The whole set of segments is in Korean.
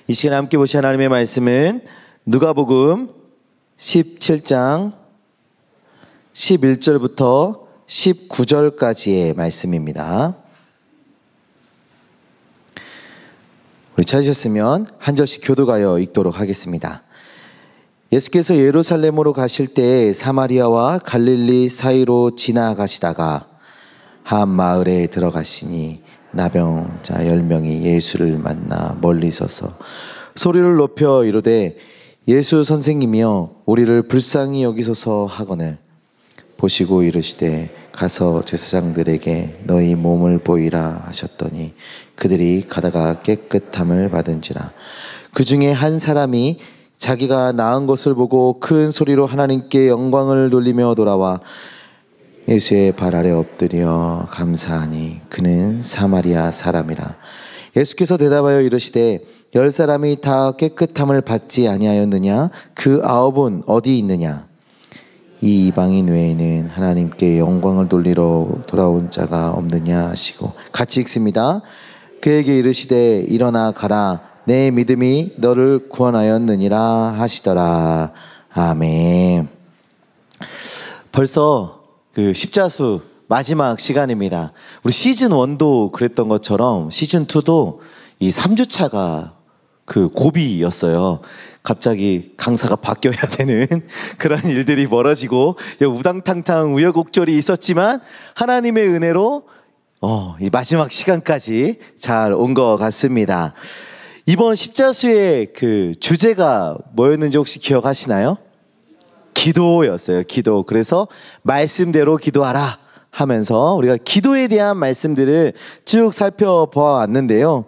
이 시간 함께 보실 하나님의 말씀은 누가복음 17장 11절부터 19절까지의 말씀입니다. 우리 찾으셨으면 한 절씩 교도가여 읽도록 하겠습니다. 예수께서 예루살렘으로 가실 때 사마리아와 갈릴리 사이로 지나가시다가 한 마을에 들어가시니 나병자 10명이 예수를 만나 멀리 서서 소리를 높여 이르되 예수 선생님이여 우리를 불쌍히 여기소서 하거늘 보시고 이르시되 가서 제사장들에게 너희 몸을 보이라 하셨더니 그들이 가다가 깨끗함을 받은지라. 그 중에 한 사람이 자기가 나은 것을 보고 큰 소리로 하나님께 영광을 돌리며 돌아와 예수의 발 아래 엎드려 감사하니 그는 사마리아 사람이라. 예수께서 대답하여 이르시되 10사람이 다 깨끗함을 받지 아니하였느냐? 그 9은 어디 있느냐? 이 이방인 외에는 하나님께 영광을 돌리러 돌아온 자가 없느냐 하시고, 같이 읽습니다. 그에게 이르시되 일어나 가라 내 믿음이 너를 구원하였느니라 하시더라. 아멘. 벌써 그 십자수 마지막 시간입니다. 우리 시즌 1도 그랬던 것처럼 시즌 2도 이 3주차가 그 고비였어요. 갑자기 강사가 바뀌어야 되는 그런 일들이 벌어지고 우당탕탕 우여곡절이 있었지만 하나님의 은혜로 이 마지막 시간까지 잘 온 것 같습니다. 이번 십자수의 그 주제가 뭐였는지 혹시 기억하시나요? 기도였어요. 기도. 그래서 말씀대로 기도하라 하면서 우리가 기도에 대한 말씀들을 쭉 살펴보았는데요.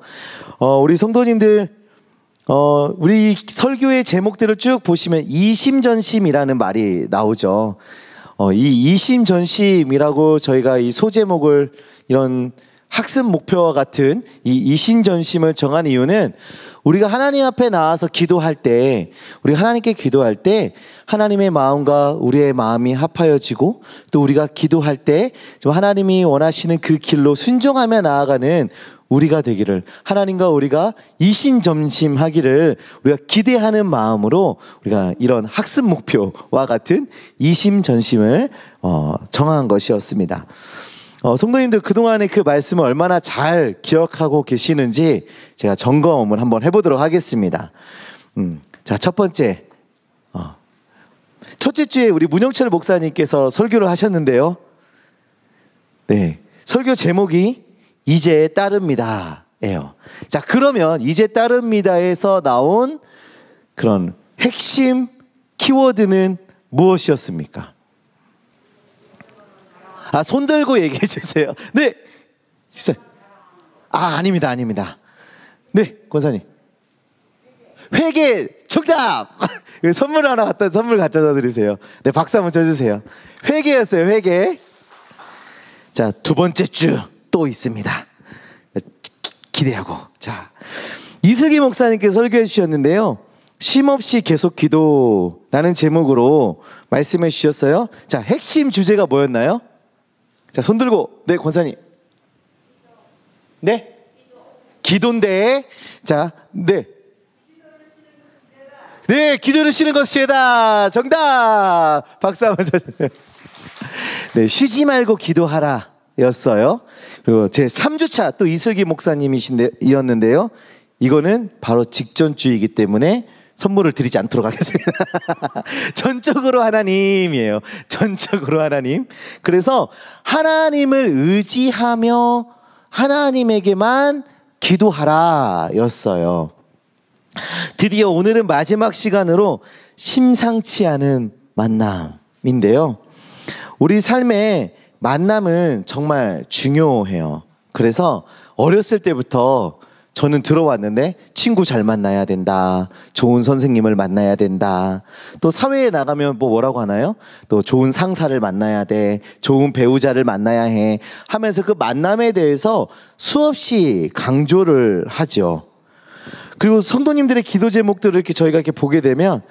우리 성도님들 우리 설교의 제목들을 쭉 보시면 이심전심이라는 말이 나오죠. 이 이심전심이라고 저희가 이 소제목을 이런 학습 목표와 같은 이 이심전심을 정한 이유는 우리가 하나님 앞에 나와서 기도할 때, 우리가 하나님께 기도할 때 하나님의 마음과 우리의 마음이 합하여지고 또 우리가 기도할 때 좀 하나님이 원하시는 그 길로 순종하며 나아가는 우리가 되기를, 하나님과 우리가 이심전심하기를 우리가 기대하는 마음으로 우리가 이런 학습 목표와 같은 이심전심을 정한 것이었습니다. 성도님들 그동안의 그 말씀을 얼마나 잘 기억하고 계시는지 제가 점검을 한번 해보도록 하겠습니다. 자, 첫 번째, 첫째 주에 우리 문영철 목사님께서 설교를 하셨는데요. 네, 설교 제목이 이제 따릅니다 예요. 자, 그러면 이제 따릅니다에서 나온 그런 핵심 키워드는 무엇이었습니까? 손 들고 얘기해 주세요. 네. 아닙니다. 네, 권사님. 회개 정답. 선물 하나 선물 갖다 드리세요. 네, 박수 한번 쳐주세요. 회개였어요. 회개. 자, 두 번째 주 또 있습니다. 기대하고. 자, 이슬기 목사님께서 설교해 주셨는데요. 쉼없이 계속 기도라는 제목으로 말씀해 주셨어요. 자, 핵심 주제가 뭐였나요? 자, 손 들고. 네, 권사님. 네? 기도인데. 자, 네. 네, 기도를 쉬는 것은 죄다. 정답. 박수 한번 쳐주세요. 네, 쉬지 말고 기도하라 였어요. 그리고 제 3주차 또 이슬기 목사님이었는데요. 이거는 바로 직전주이기 때문에 선물을 드리지 않도록 하겠습니다. 전적으로 하나님이에요. 전적으로 하나님. 그래서 하나님을 의지하며 하나님에게만 기도하라 였어요. 드디어 오늘은 마지막 시간으로 심상치 않은 만남인데요. 우리 삶에 만남은 정말 중요해요. 그래서 어렸을 때부터 저는 들어왔는데 친구 잘 만나야 된다, 좋은 선생님을 만나야 된다, 또 사회에 나가면 뭐라고 하나요? 또 좋은 상사를 만나야 돼, 좋은 배우자를 만나야 해 하면서 그 만남에 대해서 수없이 강조를 하죠. 그리고 성도님들의 기도 제목들을 이렇게 저희가 이렇게 보게 되면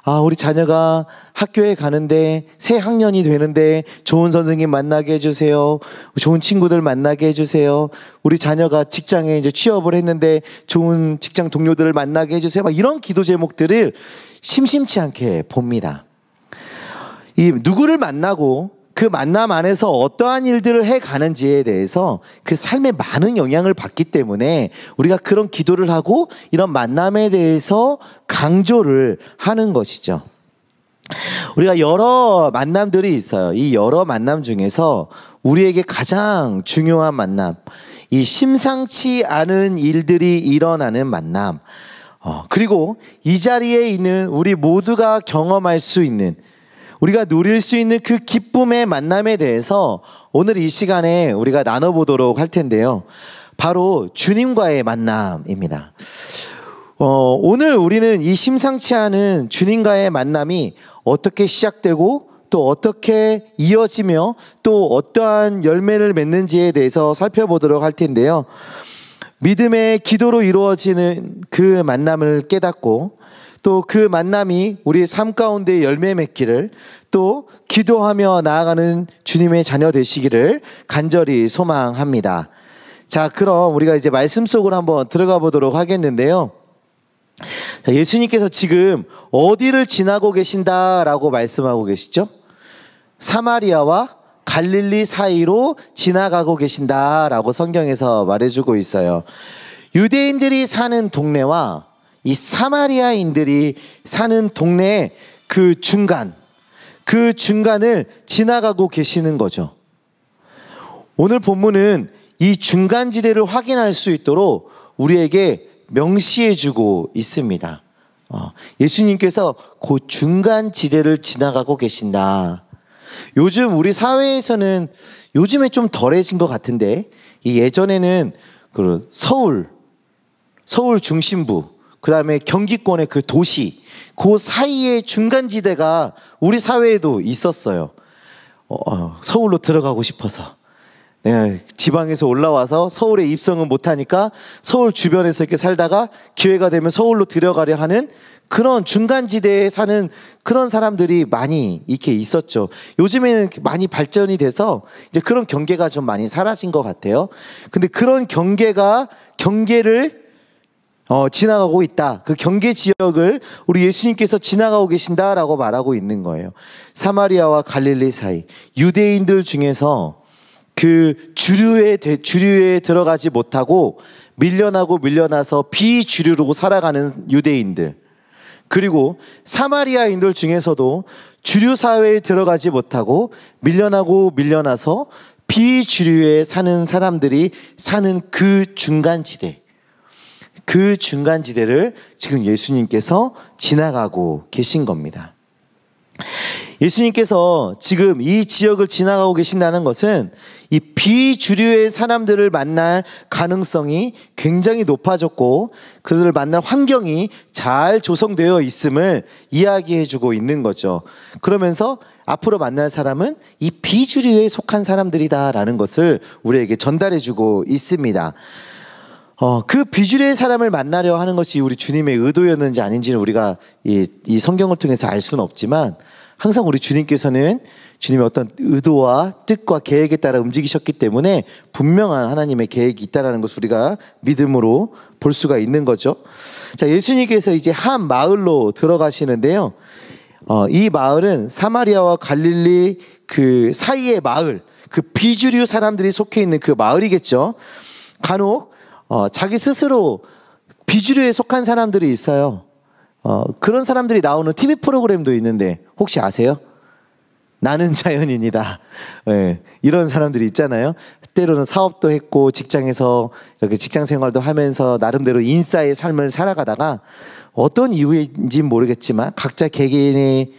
우리 자녀가 학교에 가는데 새 학년이 되는데 좋은 선생님 만나게 해주세요. 좋은 친구들 만나게 해주세요. 우리 자녀가 직장에 이제 취업을 했는데 좋은 직장 동료들을 만나게 해주세요. 막 이런 기도 제목들을 심심치 않게 봅니다. 이 누구를 만나고 그 만남 안에서 어떠한 일들을 해가는지에 대해서 그 삶에 많은 영향을 받기 때문에 우리가 그런 기도를 하고 이런 만남에 대해서 강조를 하는 것이죠. 우리가 여러 만남들이 있어요. 이 여러 만남 중에서 우리에게 가장 중요한 만남, 이 심상치 않은 일들이 일어나는 만남, 그리고 이 자리에 있는 우리 모두가 경험할 수 있는, 우리가 누릴 수 있는 그 기쁨의 만남에 대해서 오늘 이 시간에 우리가 나눠보도록 할 텐데요. 바로 주님과의 만남입니다. 오늘 우리는 이 심상치 않은 주님과의 만남이 어떻게 시작되고 또 어떻게 이어지며 또 어떠한 열매를 맺는지에 대해서 살펴보도록 할 텐데요. 믿음의 기도로 이루어지는 그 만남을 깨닫고 또 그 만남이 우리의 삶 가운데 열매 맺기를, 또 기도하며 나아가는 주님의 자녀 되시기를 간절히 소망합니다. 자, 그럼 우리가 이제 말씀 속으로 한번 들어가 보도록 하겠는데요. 자, 예수님께서 지금 어디를 지나고 계신다라고 말씀하고 계시죠? 사마리아와 갈릴리 사이로 지나가고 계신다라고 성경에서 말해주고 있어요. 유대인들이 사는 동네와 이 사마리아인들이 사는 동네의 그 중간을 지나가고 계시는 거죠. 오늘 본문은 이 중간지대를 확인할 수 있도록 우리에게 명시해주고 있습니다. 예수님께서 그 중간지대를 지나가고 계신다. 요즘 우리 사회에서는 요즘에 좀 덜해진 것 같은데, 이 예전에는 그 서울 중심부, 그 다음에 경기권의 그 도시, 그 사이의 중간지대가 우리 사회에도 있었어요. 서울로 들어가고 싶어서 내가 지방에서 올라와서 서울에 입성은 못하니까 서울 주변에서 이렇게 살다가 기회가 되면 서울로 들어가려 하는 그런 중간지대에 사는 그런 사람들이 많이 이렇게 있었죠. 요즘에는 많이 발전이 돼서 이제 그런 경계가 좀 많이 사라진 것 같아요. 근데 그런 경계를 지나가고 있다. 그 경계 지역을 우리 예수님께서 지나가고 계신다라고 말하고 있는 거예요. 사마리아와 갈릴리 사이, 유대인들 중에서 그 주류에 들어가지 못하고 밀려나서 비주류로 살아가는 유대인들, 그리고 사마리아인들 중에서도 주류 사회에 들어가지 못하고 밀려나서 비주류에 사는 사람들이 사는 그 중간지대를 지금 예수님께서 지나가고 계신 겁니다. 예수님께서 지금 이 지역을 지나가고 계신다는 것은 이 비주류의 사람들을 만날 가능성이 굉장히 높아졌고 그들을 만날 환경이 잘 조성되어 있음을 이야기해주고 있는 거죠. 그러면서 앞으로 만날 사람은 이 비주류에 속한 사람들이다라는 것을 우리에게 전달해주고 있습니다. 그 비주류의 사람을 만나려 하는 것이 우리 주님의 의도였는지 아닌지는 우리가 이 성경을 통해서 알 수는 없지만, 항상 우리 주님께서는 주님의 어떤 의도와 뜻과 계획에 따라 움직이셨기 때문에 분명한 하나님의 계획이 있다는 것을 우리가 믿음으로 볼 수가 있는 거죠. 자, 예수님께서 이제 한 마을로 들어가시는데요. 이 마을은 사마리아와 갈릴리 그 사이의 마을, 그 비주류 사람들이 속해 있는 그 마을이겠죠. 간혹 자기 스스로 비주류에 속한 사람들이 있어요. 그런 사람들이 나오는 TV 프로그램도 있는데 혹시 아세요? 나는 자연인이다. 네, 이런 사람들이 있잖아요. 때로는 사업도 했고 직장에서 이렇게 직장 생활도 하면서 나름대로 인싸의 삶을 살아가다가 어떤 이유인지 모르겠지만 각자 개개인이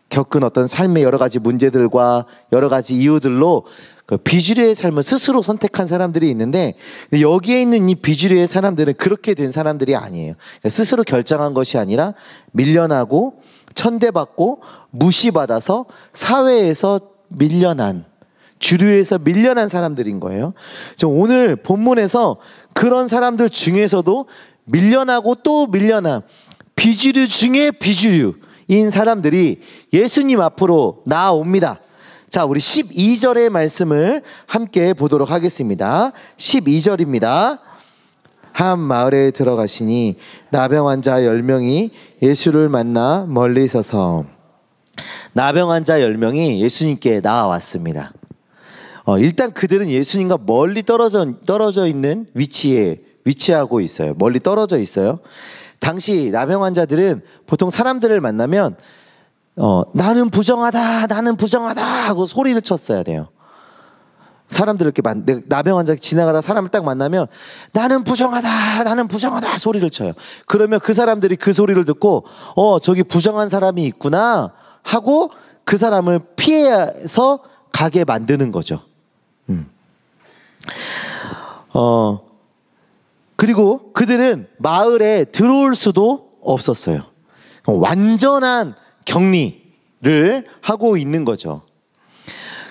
겪은 어떤 삶의 여러 가지 문제들과 여러 가지 이유들로 그 비주류의 삶을 스스로 선택한 사람들이 있는데, 여기에 있는 이 비주류의 사람들은 그렇게 된 사람들이 아니에요. 스스로 결정한 것이 아니라 밀려나고 천대받고 무시받아서 사회에서 주류에서 밀려난 사람들인 거예요. 오늘 본문에서 그런 사람들 중에서도 밀려나고 또 밀려난 비주류 중에 비주류, 사람들이 예수님 앞으로 나아옵니다. 자, 우리 12절의 말씀을 함께 보도록 하겠습니다. 12절입니다. 한 마을에 들어가시니 나병 환자 10명이 예수를 만나 멀리 서서, 나병 환자 10명이 예수님께 나와왔습니다. 일단 그들은 예수님과 멀리 떨어져 있는 위치에 위치하고 있어요. 멀리 떨어져 있어요. 당시 나병 환자들은 보통 사람들을 만나면 나는 부정하다, 나는 부정하다 하고 소리를 쳤어야 돼요. 사람들 이렇게 나병 환자 지나가다 사람을 딱 만나면 나는 부정하다, 나는 부정하다 소리를 쳐요. 그러면 그 사람들이 그 소리를 듣고 저기 부정한 사람이 있구나 하고 그 사람을 피해서 가게 만드는 거죠. 그리고 그들은 마을에 들어올 수도 없었어요. 완전한 격리를 하고 있는 거죠.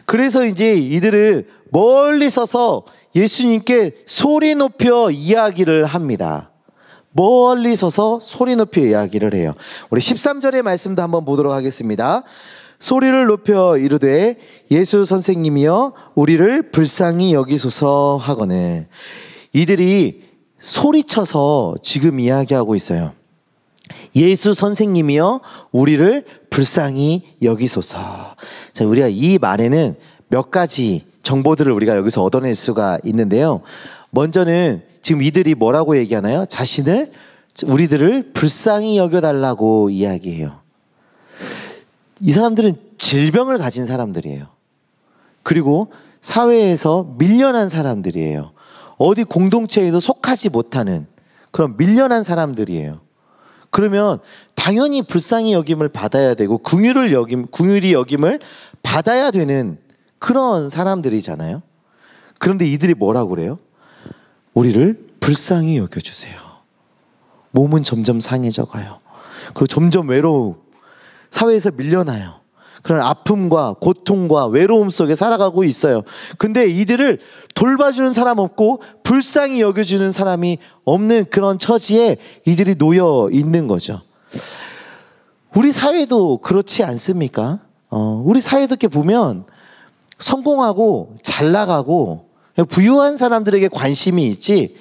그래서 이제 이들은 멀리 서서 예수님께 소리 높여 이야기를 합니다. 멀리 서서 소리 높여 이야기를 해요. 우리 13절의 말씀도 한번 보도록 하겠습니다. 소리를 높여 이르되 예수 선생님이여 우리를 불쌍히 여기소서 하거늘. 이들이 소리쳐서 지금 이야기하고 있어요. 예수 선생님이여 우리를 불쌍히 여기소서. 자, 우리가 이 말에는 몇 가지 정보들을 우리가 여기서 얻어낼 수가 있는데요. 먼저는 지금 이들이 뭐라고 얘기하나요? 우리들을 불쌍히 여겨달라고 이야기해요. 이 사람들은 질병을 가진 사람들이에요. 그리고 사회에서 밀려난 사람들이에요. 어디 공동체에도 속하지 못하는 그런 밀려난 사람들이에요. 그러면 당연히 불쌍히 여김을 받아야 되고 긍휼히 여김을 받아야 되는 그런 사람들이잖아요. 그런데 이들이 뭐라고 그래요? 우리를 불쌍히 여겨주세요. 몸은 점점 상해져 가요. 그리고 점점 외로움, 사회에서 밀려나요. 그런 아픔과 고통과 외로움 속에 살아가고 있어요. 근데 이들을 돌봐주는 사람 없고 불쌍히 여겨주는 사람이 없는 그런 처지에 이들이 놓여 있는 거죠. 우리 사회도 그렇지 않습니까? 우리 사회도 이렇게 보면 성공하고 잘 나가고 부유한 사람들에게 관심이 있지,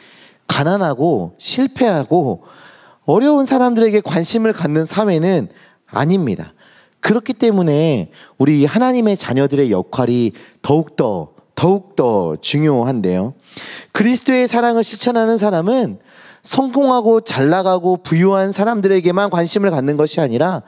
가난하고 실패하고 어려운 사람들에게 관심을 갖는 사회는 아닙니다. 그렇기 때문에 우리 하나님의 자녀들의 역할이 더욱더 중요한데요. 그리스도의 사랑을 실천하는 사람은 성공하고 잘 나가고 부유한 사람들에게만 관심을 갖는 것이 아니라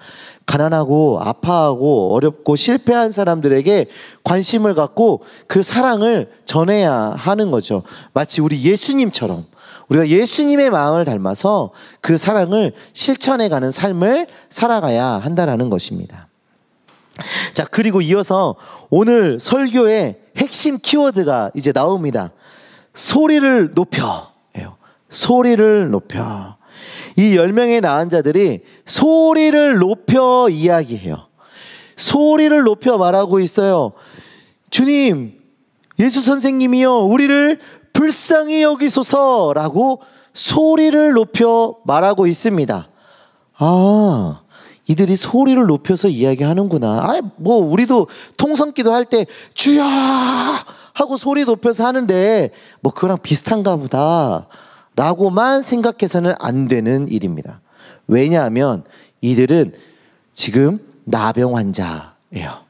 가난하고 아파하고 어렵고 실패한 사람들에게 관심을 갖고 그 사랑을 전해야 하는 거죠. 마치 우리 예수님처럼 우리가 예수님의 마음을 닮아서 그 사랑을 실천해가는 삶을 살아가야 한다는 것입니다. 자, 그리고 이어서 오늘 설교의 핵심 키워드가 이제 나옵니다. 소리를 높여. 소리를 높여. 이 10명의 나은 자들이 소리를 높여 이야기해요. 소리를 높여 말하고 있어요. 주님, 예수 선생님이여 우리를 불쌍히 여기소서라고 소리를 높여 말하고 있습니다. 아, 이들이 소리를 높여서 이야기하는구나. 우리도 통성기도 할 때 주여 하고 소리 높여서 하는데 그거랑 비슷한가 보다 라고만 생각해서는 안 되는 일입니다. 왜냐하면 이들은 지금 나병 환자예요.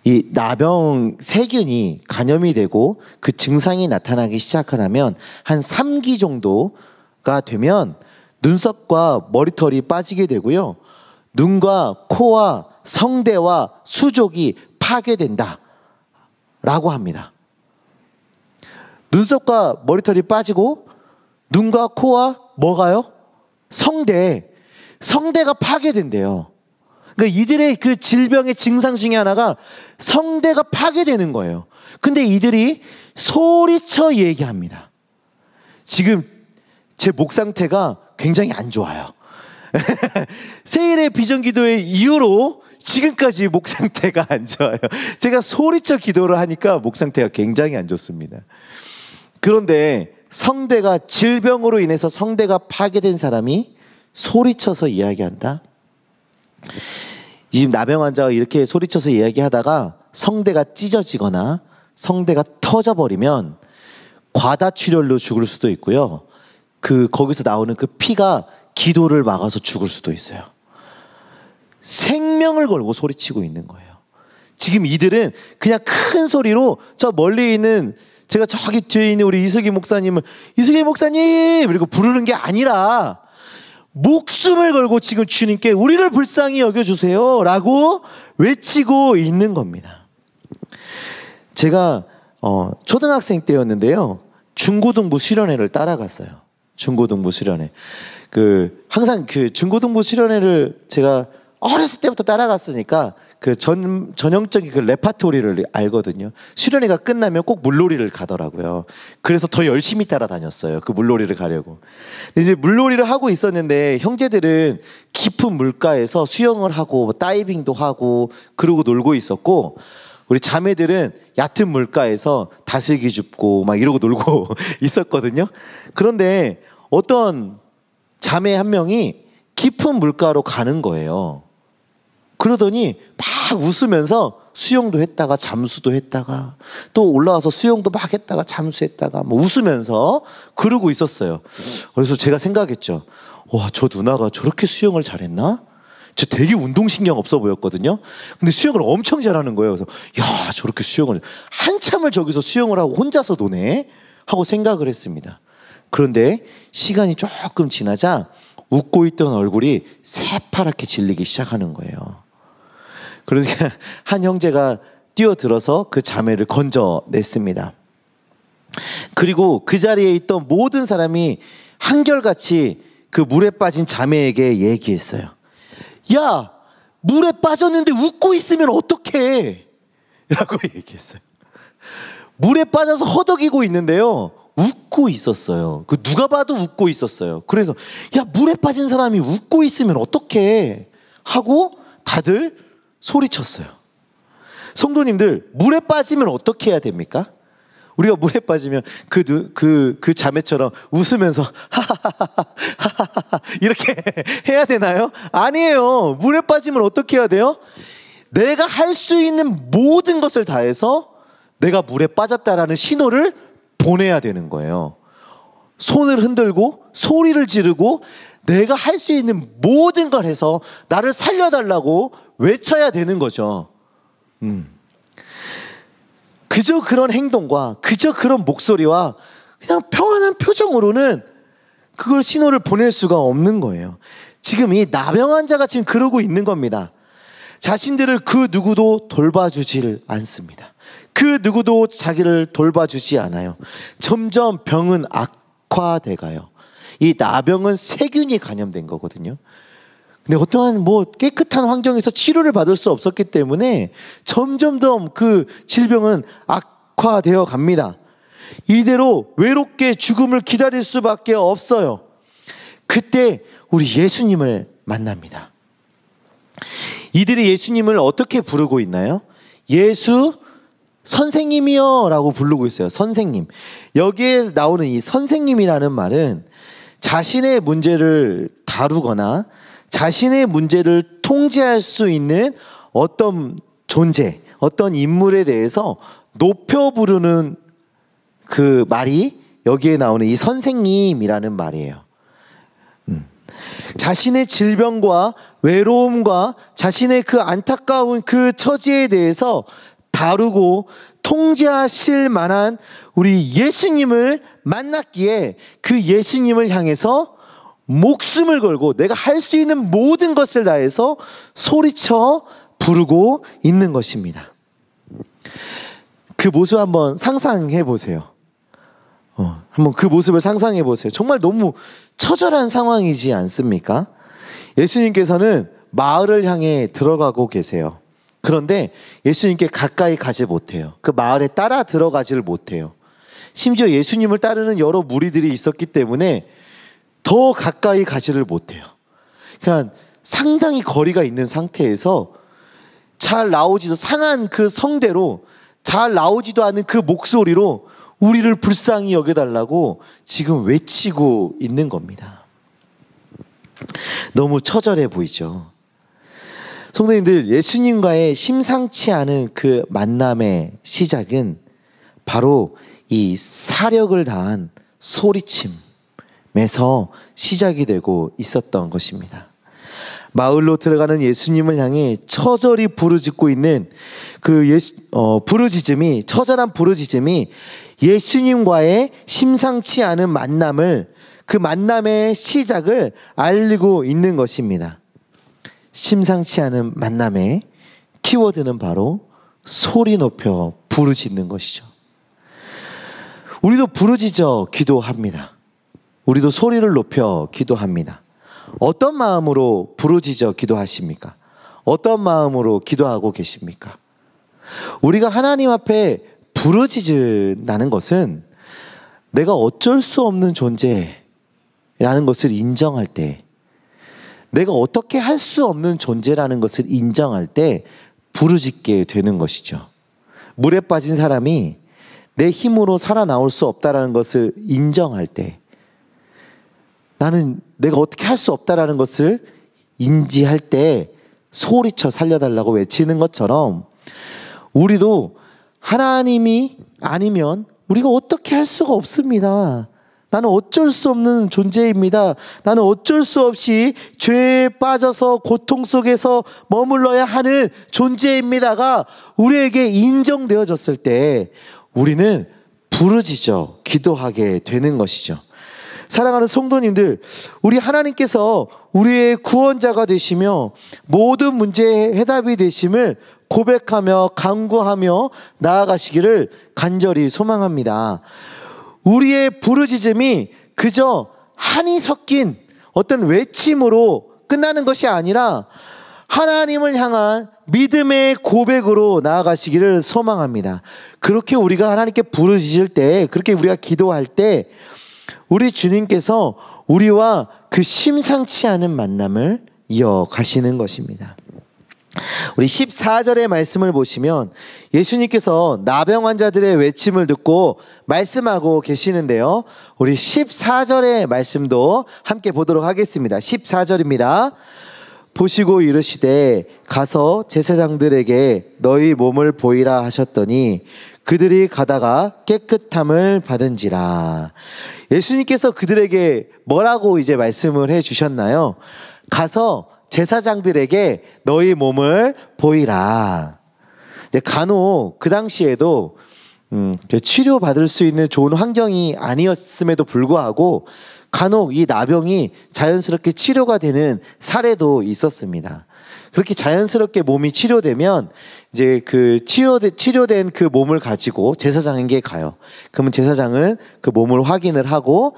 이 나병 세균이 감염이 되고 그 증상이 나타나기 시작하면 한 3기 정도가 되면 눈썹과 머리털이 빠지게 되고요. 눈과 코와 성대와 수족이 파괴된다 라고 합니다. 눈썹과 머리털이 빠지고 눈과 코와 뭐가요? 성대가 파괴된대요. 그러니까 이들의 그 질병의 증상 중에 하나가 성대가 파괴되는 거예요. 근데 이들이 소리쳐 얘기합니다. 지금 제 목 상태가 굉장히 안 좋아요. 세일의 비전기도의 이후로 지금까지 목 상태가 안 좋아요. 제가 소리쳐 기도를 하니까 목 상태가 굉장히 안 좋습니다. 그런데 성대가 질병으로 인해서 성대가 파괴된 사람이 소리쳐서 이야기한다? 이 나병 환자가 이렇게 소리쳐서 이야기하다가 성대가 찢어지거나 성대가 터져버리면 과다출혈로 죽을 수도 있고요. 거기서 나오는 그 피가 기도를 막아서 죽을 수도 있어요. 생명을 걸고 소리치고 있는 거예요. 지금 이들은 그냥 큰 소리로 저 멀리 있는, 제가 저기 뒤에 있는 우리 이승기 목사님을 이승기 목사님 이러고 부르는 게 아니라 목숨을 걸고 지금 주님께 우리를 불쌍히 여겨주세요 라고 외치고 있는 겁니다. 제가 초등학생 때였는데요, 중고등부 수련회를 따라갔어요. 중고등부 수련회. 항상 중고등부 수련회를 제가 어렸을 때부터 따라갔으니까 전형적인 레파토리를 알거든요. 수련회가 끝나면 꼭 물놀이를 가더라고요. 그래서 더 열심히 따라다녔어요. 그 물놀이를 가려고. 근데 이제 물놀이를 하고 있었는데 형제들은 깊은 물가에서 수영을 하고 다이빙도 하고 그러고 놀고 있었고, 우리 자매들은 얕은 물가에서 다슬기 줍고 막 이러고 놀고 있었거든요. 그런데 어떤 자매 한 명이 깊은 물가로 가는 거예요. 그러더니 막 웃으면서 수영도 했다가 잠수도 했다가 또 올라와서 수영도 막 했다가 잠수했다가 뭐 웃으면서 그러고 있었어요. 그래서 제가 생각했죠. 와, 저 누나가 저렇게 수영을 잘했나? 저 되게 운동신경 없어 보였거든요. 근데 수영을 엄청 잘하는 거예요. 그래서 야, 저렇게 수영을 한참을 저기서 수영을 하고 혼자서 노네 하고 생각을 했습니다. 그런데 시간이 조금 지나자 웃고 있던 얼굴이 새파랗게 질리기 시작하는 거예요. 그러니까 한 형제가 뛰어들어서 그 자매를 건져냈습니다. 그리고 그 자리에 있던 모든 사람이 한결같이 그 물에 빠진 자매에게 얘기했어요. 야, 물에 빠졌는데 웃고 있으면 어떡해? 라고 얘기했어요. 물에 빠져서 허덕이고 있는데요, 웃고 있었어요. 누가 봐도 웃고 있었어요. 그래서 야, 물에 빠진 사람이 웃고 있으면 어떡해? 하고 다들 소리쳤어요. 성도님들, 물에 빠지면 어떻게 해야 됩니까? 우리가 물에 빠지면 그 자매처럼 웃으면서 하하하하 이렇게 해야 되나요? 아니에요. 물에 빠지면 어떻게 해야 돼요? 내가 할 수 있는 모든 것을 다해서 내가 물에 빠졌다라는 신호를 보내야 되는 거예요. 손을 흔들고 소리를 지르고 내가 할 수 있는 모든 걸 해서 나를 살려달라고 외쳐야 되는 거죠. 그저 그런 행동과 그저 그런 목소리와 그냥 평안한 표정으로는 그걸 신호를 보낼 수가 없는 거예요. 지금 이 나병 환자가 지금 그러고 있는 겁니다. 자신들을 그 누구도 돌봐주질 않습니다. 그 누구도 자기를 돌봐주지 않아요. 점점 병은 악화돼 가요. 이 나병은 세균이 감염된 거거든요. 근데 어떠한 깨끗한 환경에서 치료를 받을 수 없었기 때문에 점점점 그 질병은 악화되어 갑니다. 이대로 외롭게 죽음을 기다릴 수밖에 없어요. 그때 우리 예수님을 만납니다. 이들이 예수님을 어떻게 부르고 있나요? 예수 선생님이요 라고 부르고 있어요. 선생님. 여기에 나오는 이 선생님이라는 말은 자신의 문제를 다루거나 자신의 문제를 통제할 수 있는 어떤 존재, 어떤 인물에 대해서 높여 부르는 그 말이 여기에 나오는 이 선생님이라는 말이에요. 자신의 질병과 외로움과 자신의 그 안타까운 그 처지에 대해서 다루고 통제하실 만한 우리 예수님을 만났기에 그 예수님을 향해서 목숨을 걸고 내가 할 수 있는 모든 것을 다해서 소리쳐 부르고 있는 것입니다. 그 모습 한번 상상해 보세요. 한번 그 모습을 상상해 보세요. 정말 너무 처절한 상황이지 않습니까? 예수님께서는 마을을 향해 들어가고 계세요. 그런데 예수님께 가까이 가지 못해요. 그 마을에 따라 들어가지를 못해요. 심지어 예수님을 따르는 여러 무리들이 있었기 때문에 더 가까이 가지를 못해요. 그러니까 상당히 거리가 있는 상태에서 잘 나오지도 상한 그 성대로 잘 나오지도 않는 그 목소리로 우리를 불쌍히 여겨달라고 지금 외치고 있는 겁니다. 너무 처절해 보이죠. 성도님들, 예수님과의 심상치 않은 그 만남의 시작은 바로 이 사력을 다한 소리침에서 시작이 되고 있었던 것입니다. 마을로 들어가는 예수님을 향해 처절히 부르짖고 있는 그 부르짖음이, 처절한 부르짖음이 예수님과의 심상치 않은 만남을, 그 만남의 시작을 알리고 있는 것입니다. 심상치 않은 만남의 키워드는 바로 소리 높여 부르짖는 것이죠. 우리도 부르짖어 기도합니다. 우리도 소리를 높여 기도합니다. 어떤 마음으로 부르짖어 기도하십니까? 어떤 마음으로 기도하고 계십니까? 우리가 하나님 앞에 부르짖는다는 것은 내가 어쩔 수 없는 존재라는 것을 인정할 때, 내가 어떻게 할 수 없는 존재라는 것을 인정할 때 부르짖게 되는 것이죠. 물에 빠진 사람이 내 힘으로 살아나올 수 없다라는 것을 인정할 때, 나는 내가 어떻게 할 수 없다라는 것을 인지할 때 소리쳐 살려달라고 외치는 것처럼, 우리도 하나님이 아니면 우리가 어떻게 할 수가 없습니다. 나는 어쩔 수 없는 존재입니다. 나는 어쩔 수 없이 죄에 빠져서 고통 속에서 머물러야 하는 존재입니다가 우리에게 인정되어졌을 때 우리는 부르짖어 기도하게 되는 것이죠. 사랑하는 성도님들, 우리 하나님께서 우리의 구원자가 되시며 모든 문제의 해답이 되심을 고백하며 간구하며 나아가시기를 간절히 소망합니다. 우리의 부르짖음이 그저 한이 섞인 어떤 외침으로 끝나는 것이 아니라 하나님을 향한 믿음의 고백으로 나아가시기를 소망합니다. 그렇게 우리가 하나님께 부르짖을 때, 그렇게 우리가 기도할 때 우리 주님께서 우리와 그 심상치 않은 만남을 이어가시는 것입니다. 우리 14절의 말씀을 보시면 예수님께서 나병 환자들의 외침을 듣고 말씀하고 계시는데요, 우리 14절의 말씀도 함께 보도록 하겠습니다. 14절입니다. 보시고 이르시되 가서 제사장들에게 너희 몸을 보이라 하셨더니 그들이 가다가 깨끗함을 받은지라. 예수님께서 그들에게 뭐라고 이제 말씀을 해 주셨나요? 가서 제사장들에게 너희 몸을 보이라. 이제 간혹 그 당시에도 치료받을 수 있는 좋은 환경이 아니었음에도 불구하고 간혹 이 나병이 자연스럽게 치료가 되는 사례도 있었습니다. 그렇게 자연스럽게 몸이 치료되면 이제 그 치료된 그 몸을 가지고 제사장에게 가요. 그러면 제사장은 그 몸을 확인을 하고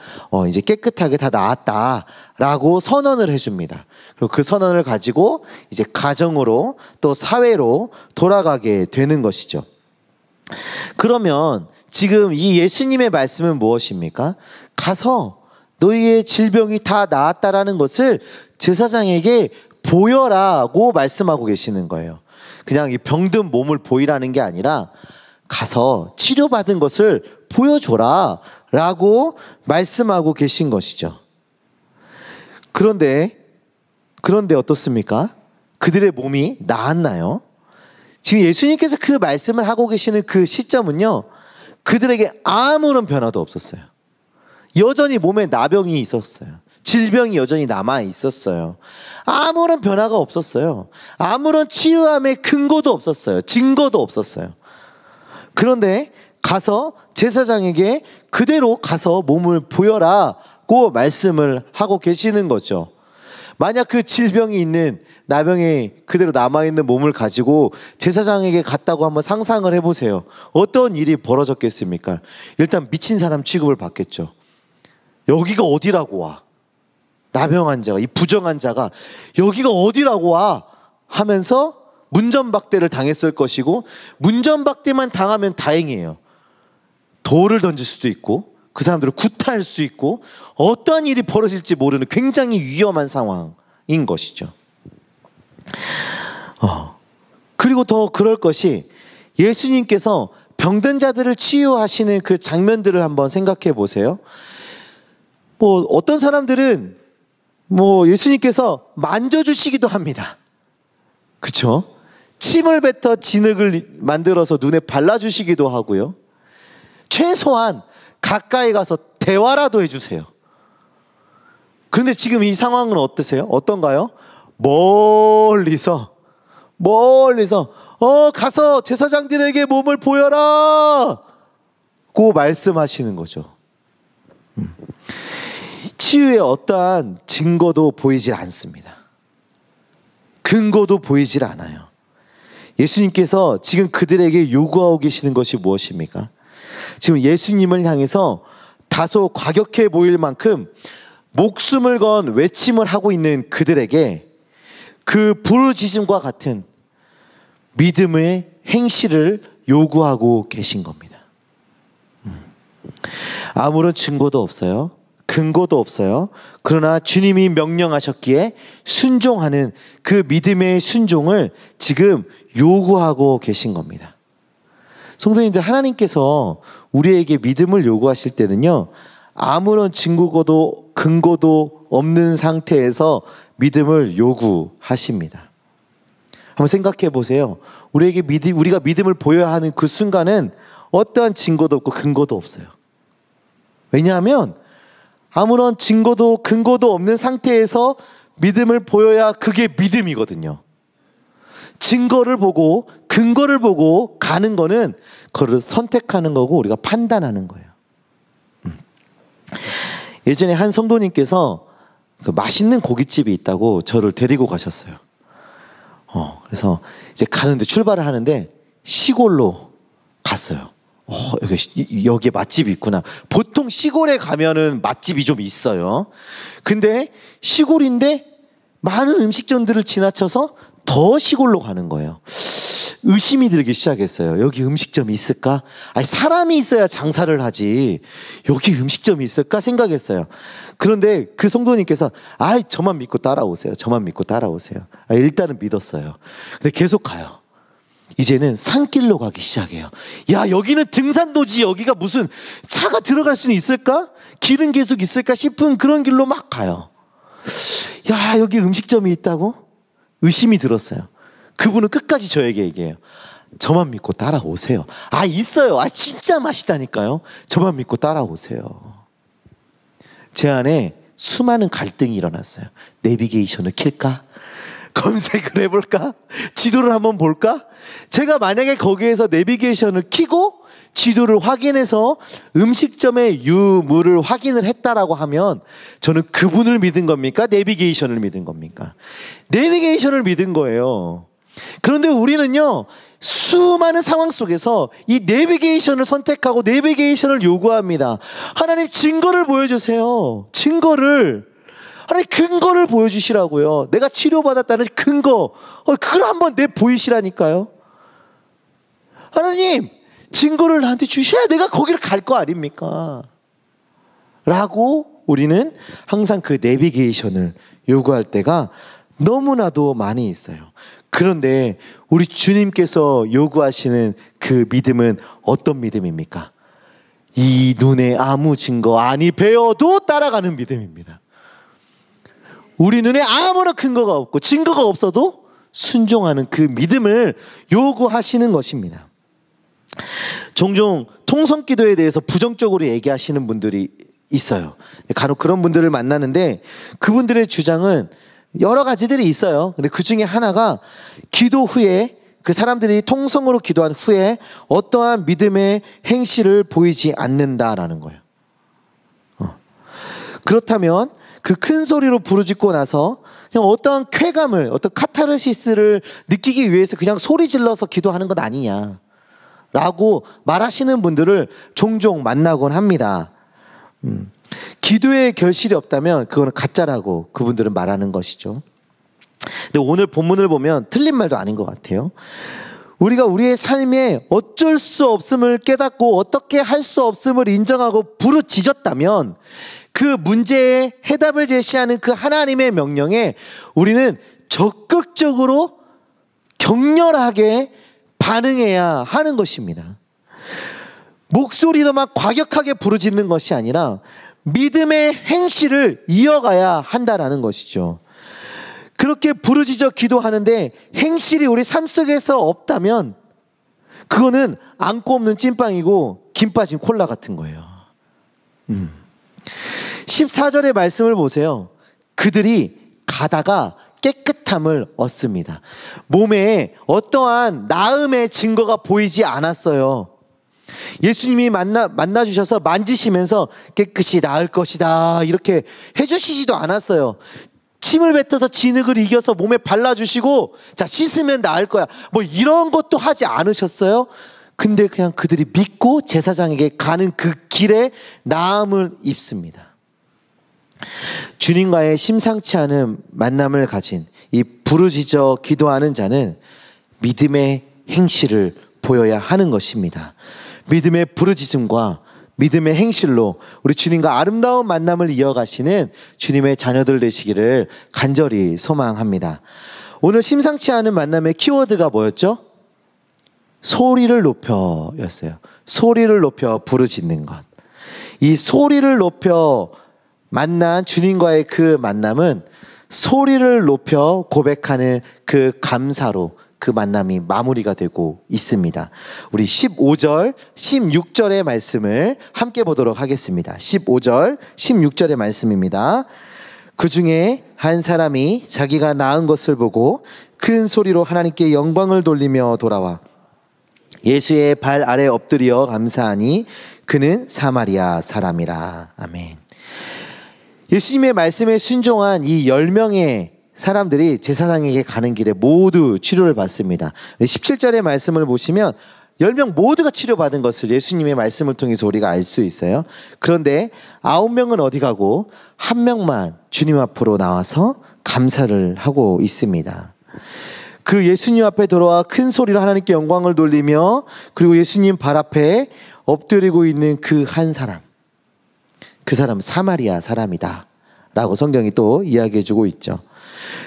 이제 깨끗하게 다 나았다라고 선언을 해줍니다. 그리고 그 선언을 가지고 이제 가정으로 또 사회로 돌아가게 되는 것이죠. 그러면 지금 이 예수님의 말씀은 무엇입니까? 가서 너희의 질병이 다 나았다라는 것을 제사장에게 보여라고 말씀하고 계시는 거예요. 그냥 이 병든 몸을 보이라는 게 아니라 가서 치료받은 것을 보여줘라 라고 말씀하고 계신 것이죠. 그런데 어떻습니까? 그들의 몸이 나았나요? 지금 예수님께서 그 말씀을 하고 계시는 그 시점은요, 그들에게 아무런 변화도 없었어요. 여전히 몸에 나병이 있었어요. 질병이 여전히 남아 있었어요. 아무런 변화가 없었어요. 아무런 치유함의 근거도 없었어요. 증거도 없었어요. 그런데 가서 제사장에게 그대로 가서 몸을 보여라고 말씀을 하고 계시는 거죠. 만약 그 질병이 있는 나병이 그대로 남아있는 몸을 가지고 제사장에게 갔다고 한번 상상을 해보세요. 어떤 일이 벌어졌겠습니까? 일단 미친 사람 취급을 받겠죠. 여기가 어디라고 와? 나병 환자가, 이 부정 환자가 여기가 어디라고 와? 하면서 문전박대를 당했을 것이고, 문전박대만 당하면 다행이에요. 돌을 던질 수도 있고 그 사람들을 구타할 수 있고 어떠한 일이 벌어질지 모르는 굉장히 위험한 상황인 것이죠. 그리고 더 그럴 것이, 예수님께서 병든 자들을 치유하시는 그 장면들을 한번 생각해 보세요. 어떤 사람들은 예수님께서 만져주시기도 합니다. 그쵸? 침을 뱉어 진흙을 만들어서 눈에 발라주시기도 하고요. 최소한 가까이 가서 대화라도 해주세요. 그런데 지금 이 상황은 어떠세요? 어떤가요? 멀리서 가서 제사장들에게 몸을 보여라 고 말씀하시는 거죠. 치유의 어떠한 증거도 보이질 않습니다. 근거도 보이질 않아요. 예수님께서 지금 그들에게 요구하고 계시는 것이 무엇입니까? 지금 예수님을 향해서 다소 과격해 보일 만큼 목숨을 건 외침을 하고 있는 그들에게 그 부르짖음과 같은 믿음의 행실을 요구하고 계신 겁니다. 아무런 증거도 없어요. 근거도 없어요. 그러나 주님이 명령하셨기에 순종하는 그 믿음의 순종을 지금 요구하고 계신 겁니다. 성도님들, 하나님께서 우리에게 믿음을 요구하실 때는요, 아무런 증거도 근거도 없는 상태에서 믿음을 요구하십니다. 한번 생각해 보세요. 우리가 믿음을 보여야 하는 그 순간은 어떠한 증거도 없고 근거도 없어요. 왜냐하면 아무런 증거도 근거도 없는 상태에서 믿음을 보여야 그게 믿음이거든요. 증거를 보고 근거를 보고 가는 거는 그걸 선택하는 거고 우리가 판단하는 거예요. 예전에 한 성도님께서 그 맛있는 고깃집이 있다고 저를 데리고 가셨어요. 그래서 이제 가는데 출발을 하는데 시골로 갔어요. 여기에 맛집이 있구나. 보통 시골에 가면은 맛집이 좀 있어요. 근데 시골인데 많은 음식점들을 지나쳐서 더 시골로 가는 거예요. 의심이 들기 시작했어요. 여기 음식점이 있을까? 아니, 사람이 있어야 장사를 하지. 여기 음식점이 있을까 생각했어요. 그런데 그 성도님께서 저만 믿고 따라오세요. 저만 믿고 따라오세요. 일단은 믿었어요. 근데 계속 가요. 이제는 산길로 가기 시작해요. 야, 여기는 등산도지. 여기가 무슨 차가 들어갈 수는 있을까? 길은 계속 있을까 싶은 그런 길로 막 가요. 야, 여기 음식점이 있다고? 의심이 들었어요. 그분은 끝까지 저에게 얘기해요. 저만 믿고 따라오세요. 있어요. 진짜 맛있다니까요. 저만 믿고 따라오세요. 제 안에 수많은 갈등이 일어났어요. 내비게이션을 킬까? 검색을 해볼까? 지도를 한번 볼까? 제가 만약에 거기에서 내비게이션을 켜고 지도를 확인해서 음식점의 유무를 확인을 했다라고 하면 저는 그분을 믿은 겁니까? 내비게이션을 믿은 겁니까? 내비게이션을 믿은 거예요. 그런데 우리는요, 수많은 상황 속에서 이 내비게이션을 선택하고 내비게이션을 요구합니다. 하나님, 증거를 보여주세요. 증거를. 하나님, 근거를 보여주시라고요. 내가 치료받았다는 근거, 그걸 한번 보이시라니까요. 하나님, 증거를 나한테 주셔야 내가 거기를 갈 거 아닙니까? 라고 우리는 항상 그 내비게이션을 요구할 때가 너무나도 많이 있어요. 그런데 우리 주님께서 요구하시는 그 믿음은 어떤 믿음입니까? 이 눈에 아무 증거 아니 배워도 따라가는 믿음입니다. 우리 눈에 아무런 근거가 없고 증거가 없어도 순종하는 그 믿음을 요구하시는 것입니다. 종종 통성기도에 대해서 부정적으로 얘기하시는 분들이 있어요. 간혹 그런 분들을 만나는데 그분들의 주장은 여러 가지들이 있어요. 근데 그 중에 하나가 기도 후에 그 사람들이 통성으로 기도한 후에 어떠한 믿음의 행실을 보이지 않는다라는 거예요. 그렇다면 그 큰 소리로 부르짖고 나서 그냥 어떠한 쾌감을, 어떤 카타르시스를 느끼기 위해서 그냥 소리 질러서 기도하는 것 아니냐 라고 말하시는 분들을 종종 만나곤 합니다. 기도의 결실이 없다면 그거는 가짜라고 그분들은 말하는 것이죠. 근데 오늘 본문을 보면 틀린 말도 아닌 것 같아요. 우리가 우리의 삶에 어쩔 수 없음을 깨닫고 어떻게 할 수 없음을 인정하고 부르짖었다면 그 문제에 해답을 제시하는 그 하나님의 명령에 우리는 적극적으로 격렬하게 반응해야 하는 것입니다. 목소리도 막 과격하게 부르짖는 것이 아니라 믿음의 행실을 이어가야 한다라는 것이죠. 그렇게 부르짖어 기도하는데 행실이 우리 삶 속에서 없다면 그거는 안고 없는 찐빵이고 김 빠진 콜라 같은 거예요. 14절의 말씀을 보세요. 그들이 가다가 깨끗함을 얻습니다. 몸에 어떠한 나음의 증거가 보이지 않았어요. 예수님이 만나 주셔서 만지시면서 깨끗이 나을 것이다 이렇게 해주시지도 않았어요. 침을 뱉어서 진흙을 이겨서 몸에 발라주시고 자 씻으면 나을 거야 뭐 이런 것도 하지 않으셨어요. 근데 그냥 그들이 믿고 제사장에게 가는 그 길에 나음을 입습니다. 주님과의 심상치 않은 만남을 가진 이 부르짖어 기도하는 자는 믿음의 행실을 보여야 하는 것입니다. 믿음의 부르짖음과 믿음의 행실로 우리 주님과 아름다운 만남을 이어가시는 주님의 자녀들 되시기를 간절히 소망합니다. 오늘 심상치 않은 만남의 키워드가 뭐였죠? 소리를 높여였어요. 소리를 높여 부르짖는 것. 이 소리를 높여 만난 주님과의 그 만남은 소리를 높여 고백하는 그 감사로 그 만남이 마무리가 되고 있습니다. 우리 15절, 16절의 말씀을 함께 보도록 하겠습니다. 15절, 16절의 말씀입니다. 그 중에 한 사람이 자기가 낳은 것을 보고 큰 소리로 하나님께 영광을 돌리며 돌아와 예수의 발 아래 엎드려 감사하니 그는 사마리아 사람이라. 아멘. 예수님의 말씀에 순종한 이 10명의 사람들이 제사장에게 가는 길에 모두 치료를 받습니다. 17절의 말씀을 보시면 10명 모두가 치료받은 것을 예수님의 말씀을 통해서 우리가 알 수 있어요. 그런데 9명은 어디 가고 1명만 주님 앞으로 나와서 감사를 하고 있습니다. 그 예수님 앞에 돌아와 큰 소리로 하나님께 영광을 돌리며 그리고 예수님 발 앞에 엎드리고 있는 그 한 사람, 그 사람은 사마리아 사람이다 라고 성경이 또 이야기해 주고 있죠.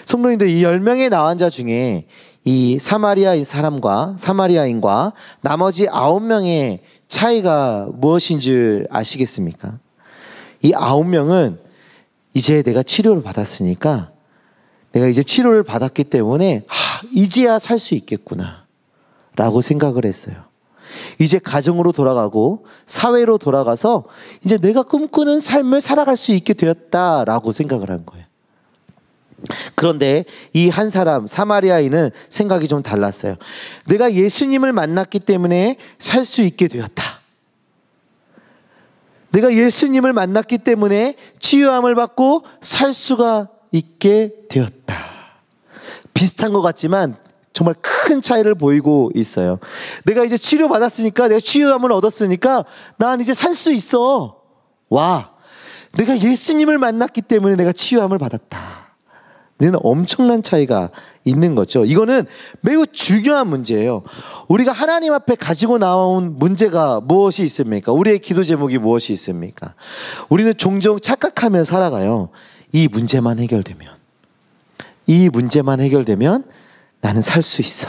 성도님들, 이 10명의 나온 자 중에 이 사마리아인 사람과 사마리아인과 나머지 9명의 차이가 무엇인 줄 아시겠습니까? 이 9명은 이제 내가 치료를 받았으니까 내가 이제 치료를 받았기 때문에 이제야 살 수 있겠구나 라고 생각을 했어요. 이제 가정으로 돌아가고 사회로 돌아가서 이제 내가 꿈꾸는 삶을 살아갈 수 있게 되었다라고 생각을 한 거예요. 그런데 이 한 사람 사마리아인은 생각이 좀 달랐어요. 내가 예수님을 만났기 때문에 살 수 있게 되었다. 내가 예수님을 만났기 때문에 치유함을 받고 살 수가 있게 되었다. 비슷한 것 같지만 정말 큰 차이를 보이고 있어요. 내가 이제 치료받았으니까, 내가 치유함을 얻었으니까 난 이제 살 수 있어. 와, 내가 예수님을 만났기 때문에 내가 치유함을 받았다. 는 엄청난 차이가 있는 거죠. 이거는 매우 중요한 문제예요. 우리가 하나님 앞에 가지고 나온 문제가 무엇이 있습니까? 우리의 기도 제목이 무엇이 있습니까? 우리는 종종 착각하며 살아가요. 이 문제만 해결되면 나는 살 수 있어.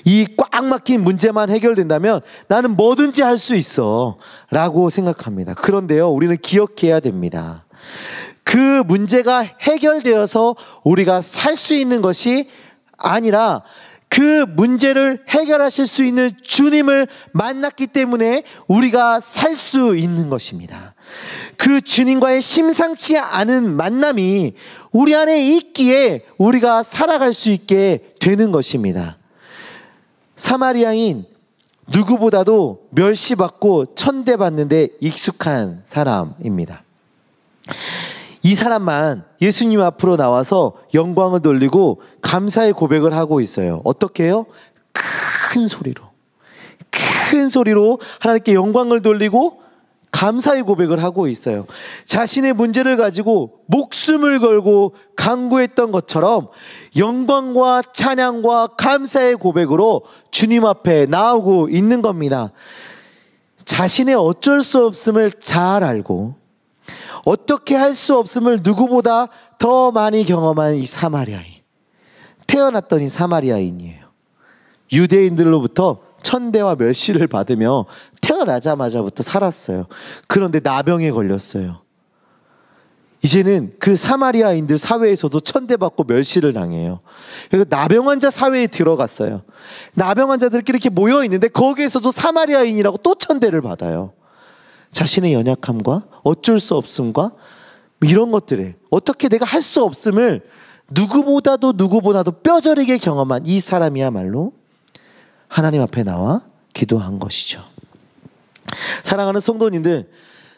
이 꽉 막힌 문제만 해결된다면 나는 뭐든지 할 수 있어 라고 생각합니다. 그런데요, 우리는 기억해야 됩니다. 그 문제가 해결되어서 우리가 살 수 있는 것이 아니라 그 문제를 해결하실 수 있는 주님을 만났기 때문에 우리가 살 수 있는 것입니다. 그 주님과의 심상치 않은 만남이 우리 안에 있기에 우리가 살아갈 수 있게 되는 것입니다. 사마리아인 누구보다도 멸시받고 천대받는데 익숙한 사람입니다. 이 사람만 예수님 앞으로 나와서 영광을 돌리고 감사의 고백을 하고 있어요. 어떻게 해요? 큰 소리로 하나님께 영광을 돌리고 감사의 고백을 하고 있어요. 자신의 문제를 가지고 목숨을 걸고 간구했던 것처럼 영광과 찬양과 감사의 고백으로 주님 앞에 나오고 있는 겁니다. 자신의 어쩔 수 없음을 잘 알고 어떻게 할 수 없음을 누구보다 더 많이 경험한 이 사마리아인, 태어났던 이 사마리아인이에요. 유대인들로부터 천대와 멸시를 받으며 태어나자마자부터 살았어요. 그런데 나병에 걸렸어요. 이제는 그 사마리아인들 사회에서도 천대받고 멸시를 당해요. 그리고 나병 환자 사회에 들어갔어요. 나병 환자들끼리 이렇게 모여 있는데 거기에서도 사마리아인이라고 또 천대를 받아요. 자신의 연약함과 어쩔 수 없음과 이런 것들에 어떻게 내가 할 수 없음을 누구보다도 뼈저리게 경험한 이 사람이야말로 하나님 앞에 나와 기도한 것이죠. 사랑하는 성도님들,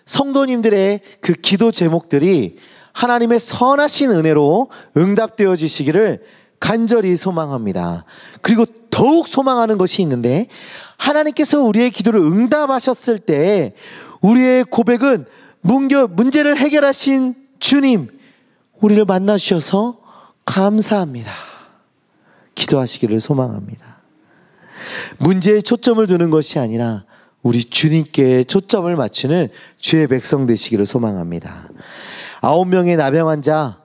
성도님들의 그 기도 제목들이 하나님의 선하신 은혜로 응답되어지시기를 간절히 소망합니다. 그리고 더욱 소망하는 것이 있는데, 하나님께서 우리의 기도를 응답하셨을 때 우리의 고백은 문제를 해결하신 주님, 우리를 만나주셔서 감사합니다. 기도하시기를 소망합니다. 문제에 초점을 두는 것이 아니라 우리 주님께 초점을 맞추는 주의 백성 되시기를 소망합니다. 9명의 나병 환자,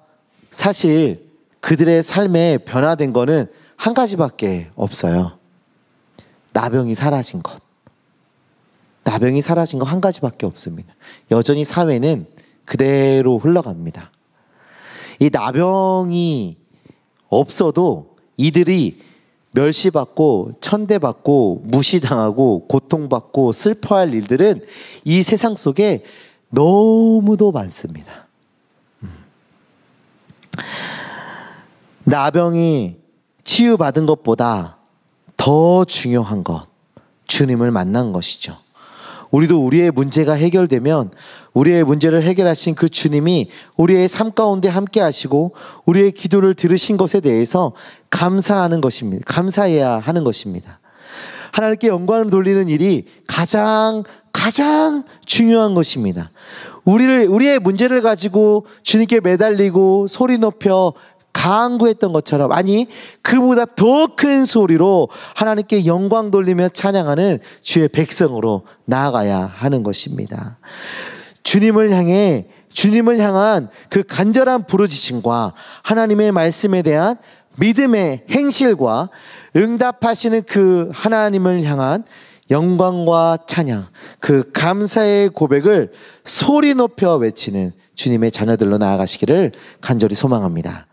사실 그들의 삶에 변화된 거는 한 가지밖에 없어요. 나병이 사라진 것. 나병이 사라진 거 한 가지밖에 없습니다. 여전히 사회는 그대로 흘러갑니다. 이 나병이 없어도 이들이 멸시받고 천대받고 무시당하고 고통받고 슬퍼할 일들은 이 세상 속에 너무도 많습니다. 나병이 치유받은 것보다 더 중요한 것, 주님을 만난 것이죠. 우리도 우리의 문제가 해결되면 우리의 문제를 해결하신 그 주님이 우리의 삶 가운데 함께 하시고 우리의 기도를 들으신 것에 대해서 감사하는 것입니다. 감사해야 하는 것입니다. 하나님께 영광을 돌리는 일이 가장 중요한 것입니다. 우리의 문제를 가지고 주님께 매달리고 소리 높여 간구했던 것처럼, 아니 그보다 더 큰 소리로 하나님께 영광 돌리며 찬양하는 주의 백성으로 나아가야 하는 것입니다. 주님을 향한 그 간절한 부르짖음과 하나님의 말씀에 대한 믿음의 행실과 응답하시는 그 하나님을 향한 영광과 찬양, 그 감사의 고백을 소리 높여 외치는 주님의 자녀들로 나아가시기를 간절히 소망합니다.